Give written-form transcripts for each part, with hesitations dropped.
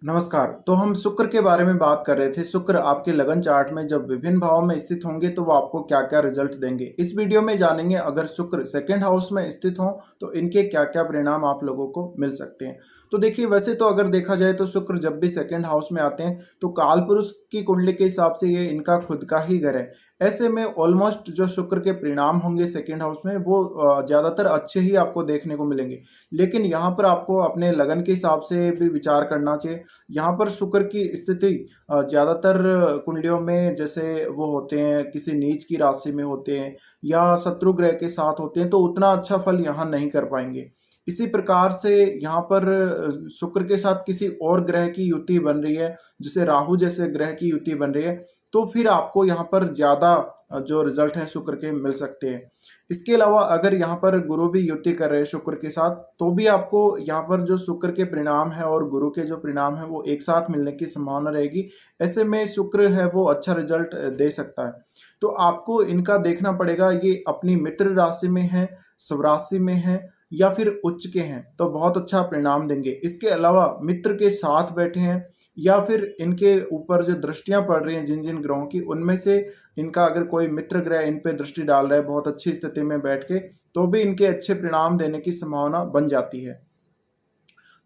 नमस्कार। तो हम शुक्र के बारे में बात कर रहे थे। शुक्र आपके लगन चार्ट में जब विभिन्न भावों में स्थित होंगे तो वो आपको क्या-क्या रिजल्ट देंगे। इस वीडियो में जानेंगे अगर शुक्र सेकंड हाउस में स्थित हो तो इनके क्या-क्या परिणाम आप लोगों को मिल सकते हैं। तो देखिए, वैसे तो अगर देखा जाए तो शुक्र जब भी सेकंड हाउस में आते हैं तो कालपुरुष की कुंडली के हिसाब से ये इनका खुद का ही घर है। ऐसे में ऑलमोस्ट जो शुक्र के परिणाम होंगे सेकंड हाउस में वो ज़्यादातर अच्छे ही आपको देखने को मिलेंगे। लेकिन यहाँ पर आपको अपने लगन के हिसाब से भी विचार करना चाहिए। यहाँ पर शुक्र की स्थिति ज़्यादातर कुंडलियों में जैसे वो होते हैं किसी नीच की राशि में होते हैं या शत्रु ग्रह के साथ होते हैं तो उतना अच्छा फल यहाँ नहीं कर पाएंगे। इसी प्रकार से यहाँ पर शुक्र के साथ किसी और ग्रह की युति बन रही है, जैसे राहु जैसे ग्रह की युति बन रही है, तो फिर आपको यहाँ पर ज़्यादा जो रिजल्ट है शुक्र के मिल सकते हैं। इसके अलावा अगर यहाँ पर गुरु भी युति कर रहे हैं शुक्र के साथ तो भी आपको यहाँ पर जो शुक्र के परिणाम है और गुरु के जो परिणाम है वो एक साथ मिलने की संभावना रहेगी। ऐसे में शुक्र है वो अच्छा रिजल्ट दे सकता है। तो आपको इनका देखना पड़ेगा, ये अपनी मित्र राशि में है, स्वराशि में है या फिर उच्च के हैं तो बहुत अच्छा परिणाम देंगे। इसके अलावा मित्र के साथ बैठे हैं या फिर इनके ऊपर जो दृष्टियां पड़ रही हैं जिन जिन ग्रहों की, उनमें से इनका अगर कोई मित्र ग्रह इन पे दृष्टि डाल रहा है बहुत अच्छी स्थिति में बैठ के, तो भी इनके अच्छे परिणाम देने की संभावना बन जाती है।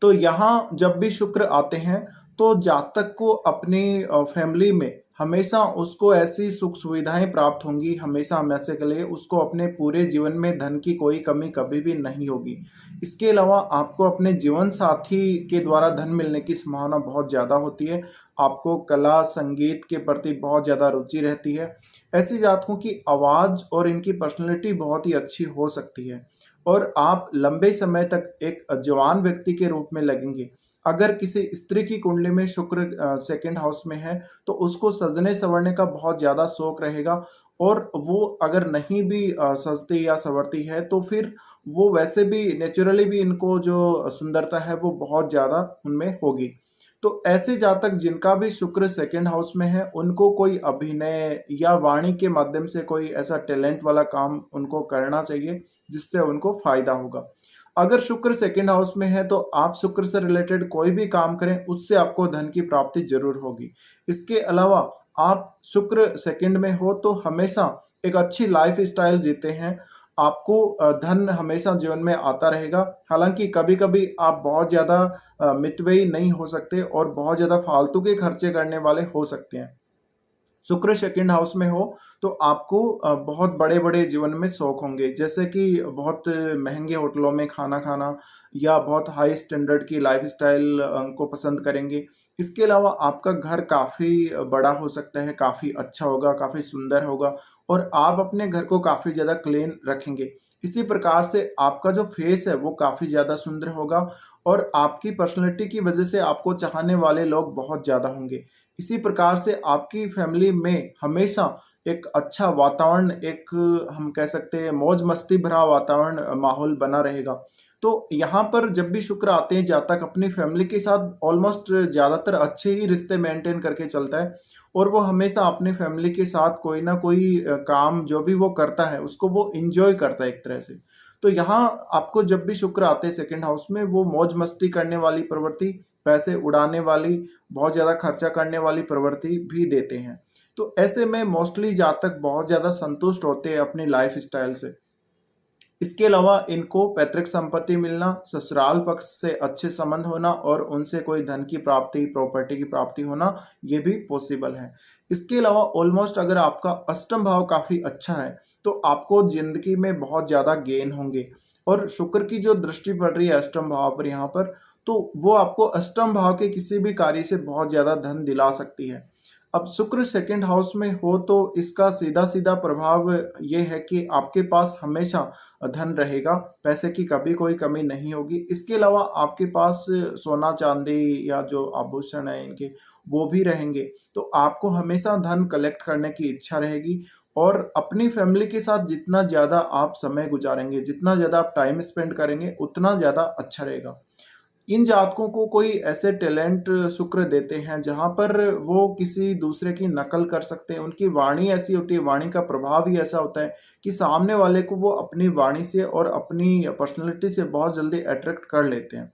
तो यहाँ जब भी शुक्र आते हैं तो जातक को अपनी फैमिली में हमेशा उसको ऐसी सुख सुविधाएं प्राप्त होंगी, हमेशा हमेशा के लिए उसको अपने पूरे जीवन में धन की कोई कमी कभी भी नहीं होगी। इसके अलावा आपको अपने जीवन साथी के द्वारा धन मिलने की संभावना बहुत ज़्यादा होती है। आपको कला संगीत के प्रति बहुत ज़्यादा रुचि रहती है। ऐसी जातकों की आवाज़ और इनकी पर्सनैलिटी बहुत ही अच्छी हो सकती है और आप लंबे समय तक एक जवान व्यक्ति के रूप में लगेंगे। अगर किसी स्त्री की कुंडली में शुक्र सेकंड हाउस में है तो उसको सजने संवरने का बहुत ज़्यादा शौक रहेगा और वो अगर नहीं भी सजती या संवरती है तो फिर वो वैसे भी नेचुरली भी इनको जो सुंदरता है वो बहुत ज़्यादा उनमें होगी। तो ऐसे जातक जिनका भी शुक्र सेकंड हाउस में है उनको कोई अभिनय या वाणी के माध्यम से कोई ऐसा टैलेंट वाला काम उनको करना चाहिए जिससे उनको फायदा होगा। अगर शुक्र सेकंड हाउस में है तो आप शुक्र से रिलेटेड कोई भी काम करें उससे आपको धन की प्राप्ति जरूर होगी। इसके अलावा आप शुक्र सेकंड में हो तो हमेशा एक अच्छी लाइफ स्टाइल जीते हैं। आपको धन हमेशा जीवन में आता रहेगा। हालांकि कभी कभी आप बहुत ज़्यादा मितव्ययी नहीं हो सकते और बहुत ज़्यादा फालतू के खर्चे करने वाले हो सकते हैं। शुक्र सेकंड हाउस में हो तो आपको बहुत बड़े-बड़े जीवन में शौक होंगे, जैसे कि बहुत महँगे होटलों में खाना खाना या बहुत हाई स्टैंडर्ड की लाइफ़स्टाइल को पसंद करेंगे। इसके अलावा आपका घर काफ़ी बड़ा हो सकता है, काफ़ी अच्छा होगा, काफ़ी सुंदर होगा और आप अपने घर को काफ़ी ज़्यादा क्लीन रखेंगे। इसी प्रकार से आपका जो फेस है वो काफ़ी ज़्यादा सुंदर होगा और आपकी पर्सनैलिटी की वजह से आपको चाहने वाले लोग बहुत ज़्यादा होंगे। इसी प्रकार से आपकी फैमिली में हमेशा एक अच्छा वातावरण, एक हम कह सकते हैं मौज मस्ती भरा वातावरण माहौल बना रहेगा। तो यहाँ पर जब भी शुक्र आते हैं जातक अपनी फैमिली के साथ ऑलमोस्ट ज़्यादातर अच्छे ही रिश्ते मेंटेन करके चलता है और वो हमेशा अपनी फैमिली के साथ कोई ना कोई काम जो भी वो करता है उसको वो एंजॉय करता है एक तरह से। तो यहाँ आपको जब भी शुक्र आते हैं सेकंड हाउस में वो मौज मस्ती करने वाली प्रवृत्ति, पैसे उड़ाने वाली, बहुत ज़्यादा खर्चा करने वाली प्रवृत्ति भी देते हैं। तो ऐसे में मोस्टली जातक बहुत ज़्यादा संतुष्ट होते हैं अपनी लाइफ स्टाइल से। इसके अलावा इनको पैतृक संपत्ति मिलना, ससुराल पक्ष से अच्छे संबंध होना और उनसे कोई धन की प्राप्ति, प्रॉपर्टी की प्राप्ति होना, ये भी पॉसिबल है। इसके अलावा ऑलमोस्ट अगर आपका अष्टम भाव काफ़ी अच्छा है, तो आपको ज़िंदगी में बहुत ज़्यादा गेन होंगे और शुक्र की जो दृष्टि पड़ रही है अष्टम भाव पर यहाँ पर, तो वो आपको अष्टम भाव के किसी भी कार्य से बहुत ज़्यादा धन दिला सकती है। अब शुक्र सेकंड हाउस में हो तो इसका सीधा-सीधा प्रभाव ये है कि आपके पास हमेशा धन रहेगा, पैसे की कभी कोई कमी नहीं होगी। इसके अलावा आपके पास सोना-चांदी या जो आभूषण हैं इनके, वो भी रहेंगे। तो आपको हमेशा धन कलेक्ट करने की इच्छा रहेगी और अपनी फैमिली के साथ जितना ज़्यादा आप समय गुज़ारेंगे, जितना ज़्यादा आप टाइम स्पेंड करेंगे, उतना ज़्यादा अच्छा रहेगा। इन जातकों को कोई ऐसे टैलेंट शुक्र देते हैं जहाँ पर वो किसी दूसरे की नकल कर सकते हैं। उनकी वाणी ऐसी होती है, वाणी का प्रभाव ही ऐसा होता है कि सामने वाले को वो अपनी वाणी से और अपनी पर्सनैलिटी से बहुत जल्दी अट्रैक्ट कर लेते हैं।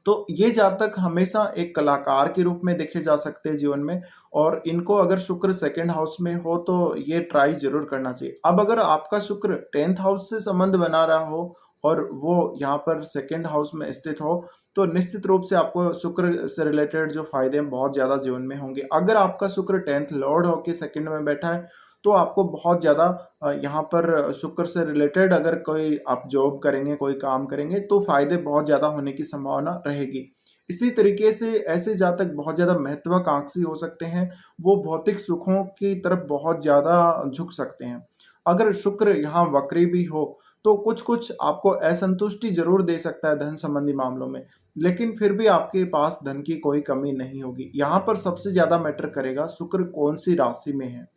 तो ये जातक हमेशा एक कलाकार के रूप में देखे जा सकते हैं जीवन में, और इनको अगर शुक्र सेकंड हाउस में हो तो ये ट्राई ज़रूर करना चाहिए। अब अगर आपका शुक्र 10th हाउस से संबंध बना रहा हो और वो यहाँ पर सेकंड हाउस में स्थित हो, तो निश्चित रूप से आपको शुक्र से रिलेटेड जो फ़ायदे हैं बहुत ज़्यादा जीवन में होंगे। अगर आपका शुक्र 10th लॉर्ड होके सेकंड में बैठा है, तो आपको बहुत ज़्यादा यहाँ पर शुक्र से रिलेटेड अगर कोई आप जॉब करेंगे, कोई काम करेंगे, तो फ़ायदे बहुत ज़्यादा होने की संभावना रहेगी। इसी तरीके से ऐसे जातक बहुत ज़्यादा महत्वाकांक्षी हो सकते हैं, वो भौतिक सुखों की तरफ बहुत ज़्यादा झुक सकते हैं। अगर शुक्र यहाँ वक्री भी हो, तो कुछ-कुछ आपको असंतुष्टि ज़रूर दे सकता है धन संबंधी मामलों में, लेकिन फिर भी आपके पास धन की कोई कमी नहीं होगी। यहाँ पर सबसे ज़्यादा मैटर करेगा शुक्र कौन-सी राशि में है।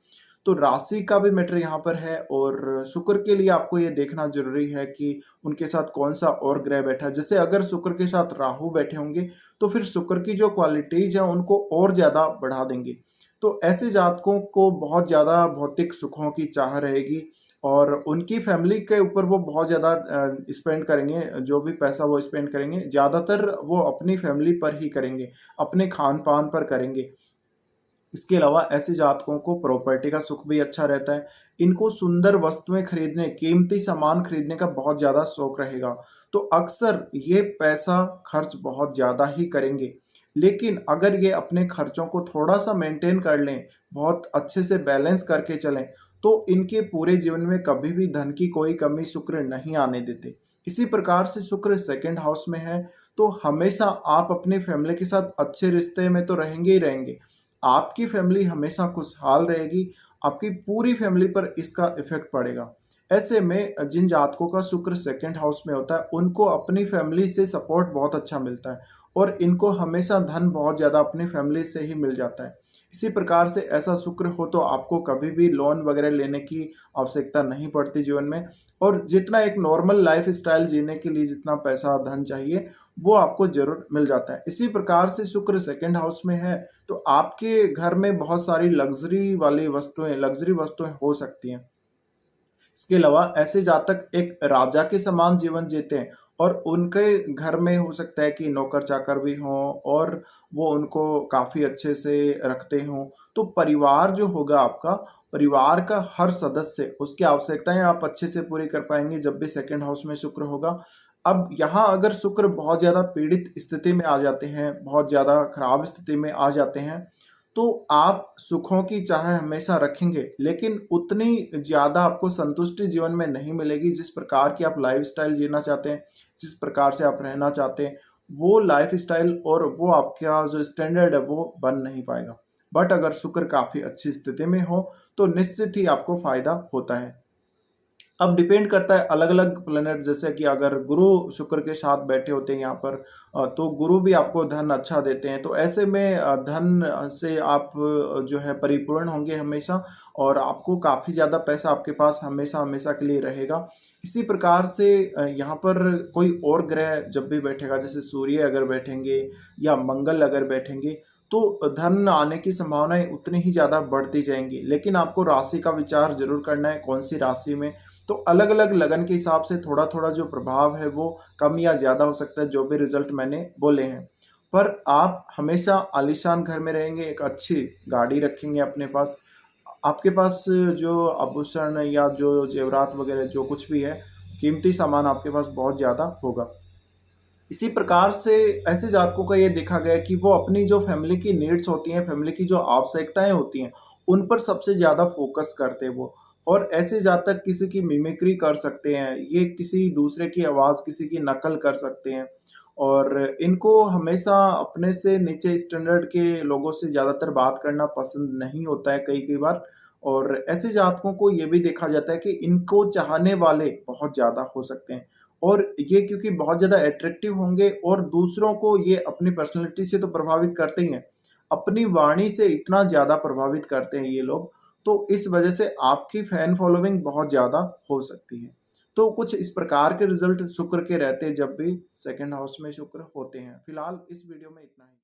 तो राशि का भी मैटर यहाँ पर है, और शुक्र के लिए आपको ये देखना ज़रूरी है कि उनके साथ कौन-सा और ग्रह बैठा है। जैसे अगर शुक्र के साथ राहु बैठे होंगे, तो फिर शुक्र की जो क्वालिटीज़ हैं, उनको और ज़्यादा बढ़ा देंगे। तो ऐसे जातकों को बहुत ज़्यादा भौतिक सुखों की चाह रहेगी, और उनकी फैमिली के ऊपर वो बहुत ज़्यादा स्पेंड करेंगे, जो भी पैसा वो स्पेंड करेंगे, ज़्यादातर वो अपनी फैमिली पर ही करेंगे, अपने खान-पान पर करेंगे। इसके अलावा ऐसे जातकों को प्रॉपर्टी का सुख भी अच्छा रहता है। इनको सुंदर वस्तुएँ खरीदने, कीमती सामान खरीदने का बहुत ज़्यादा शौक रहेगा। तो अक्सर ये पैसा खर्च बहुत ज़्यादा ही करेंगे। लेकिन अगर ये अपने खर्चों को थोड़ा-सा मेंटेन कर लें, बहुत अच्छे से बैलेंस करके चलें, तो इनके पूरे जीवन में कभी भी धन की कोई कमी शुक्र नहीं आने देते। इसी प्रकार से शुक्र सेकंड हाउस में है, तो हमेशा आप अपनी फैमिली के साथ अच्छे रिश्ते में तो रहेंगे ही रहेंगे। आपकी फैमिली हमेशा खुशहाल रहेगी, आपकी पूरी फैमिली पर इसका इफ़ेक्ट पड़ेगा। ऐसे में जिन जातकों का शुक्र सेकंड हाउस में होता है, उनको अपनी फैमिली से सपोर्ट बहुत अच्छा मिलता है, और इनको हमेशा धन बहुत ज़्यादा अपनी फैमिली से ही मिल जाता है। इसी प्रकार से ऐसा शुक्र हो तो आपको कभी भी लोन वगैरह लेने की आवश्यकता नहीं पड़ती जीवन में, और जितना एक नॉर्मल लाइफ़स्टाइल जीने के लिए जितना पैसा, धन चाहिए, वो आपको ज़रूर मिल जाता है। इसी प्रकार से शुक्र सेकंड हाउस में है, तो आपके घर में बहुत सारी लग्ज़री वस्तुएँ हो सकती हैं। इसके अलावा ऐसे जातक एक राजा के समान जीवन जीते हैं, और उनके घर में हो सकता है कि नौकर-चाकर भी हों, और वो उनको काफ़ी अच्छे से रखते हों। तो परिवार जो होगा आपका, परिवार का हर सदस्य, उसकी आवश्यकताएँ आप अच्छे से पूरी कर पाएँगे जब भी सेकंड हाउस में शुक्र होगा। अब यहाँ अगर शुक्र बहुत ज़्यादा पीड़ित स्थिति में आ जाते हैं, बहुत ज़्यादा खराब स्थिति में आ जाते हैं, तो आप सुखों की चाह हमेशा रखेंगे, लेकिन उतनी ज़्यादा आपको संतुष्टि जीवन में नहीं मिलेगी जिस प्रकार की आप लाइफ़स्टाइल जीना चाहते हैं, जिस प्रकार से आप रहना चाहते हैं, वो लाइफ़स्टाइल और वो आपका जो स्टैंडर्ड है वो बन नहीं पाएगा। बट अगर शुक्र काफ़ी अच्छी स्थिति में हो, तो निश्चित ही आपको फ़ायदा होता है। अब डिपेंड करता है अलग-अलग प्लैनेट, जैसे कि अगर गुरु शुक्र के साथ बैठे होते हैं यहाँ पर, तो गुरु भी आपको धन अच्छा देते हैं। तो ऐसे में धन से आप जो है परिपूर्ण होंगे हमेशा, और आपको काफ़ी ज़्यादा पैसा आपके पास हमेशा-हमेशा के लिए रहेगा। इसी प्रकार से यहाँ पर कोई और ग्रह जब भी बैठेगा, जैसे सूर्य अगर बैठेंगे या मंगल अगर बैठेंगे, तो धन आने की संभावनाएँ उतनी ही ज़्यादा बढ़ती जाएँगी। लेकिन आपको राशि का विचार ज़रूर करना है, कौन-सी राशि में, तो अलग-अलग लगन के हिसाब से थोड़ा-थोड़ा जो प्रभाव है वो कम या ज़्यादा हो सकता है, जो भी रिज़ल्ट मैंने बोले हैं। पर आप हमेशा आलीशान घर में रहेंगे, एक अच्छी गाड़ी रखेंगे अपने पास, आपके पास जो आभूषण या जो ज़ेवरात वग़ैरह जो कुछ भी है, कीमती सामान आपके पास बहुत ज़्यादा होगा। इसी प्रकार से ऐसे जातकों का ये देखा गया है कि वो अपनी जो फैमिली की नीड्स होती हैं, फैमिली की जो आवश्यकताएँ होती हैं, उन पर सबसे ज़्यादा फ़ोकस करते हैं वो। और ऐसे जातक किसी की मिमिक्री कर सकते हैं, ये किसी दूसरे की आवाज़, किसी की नकल कर सकते हैं, और इनको हमेशा अपने से नीचे स्टैंडर्ड के लोगों से ज़्यादातर बात करना पसंद नहीं होता है कई-कई बार। और ऐसे जातकों को ये भी देखा जाता है कि इनको चाहने वाले बहुत ज़्यादा हो सकते हैं। और ये क्योंकि बहुत ज़्यादा अट्रैक्टिव होंगे, और दूसरों को ये अपनी पर्सनैलिटी से तो प्रभावित करते ही हैं, अपनी वाणी से इतना ज़्यादा प्रभावित करते हैं ये लोग, तो इस वजह से आपकी फैन फॉलोइंग बहुत ज़्यादा हो सकती है। तो कुछ इस प्रकार के रिज़ल्ट शुक्र के रहते हैं जब भी सेकंड हाउस में शुक्र होते हैं। फिलहाल इस वीडियो में इतना ही।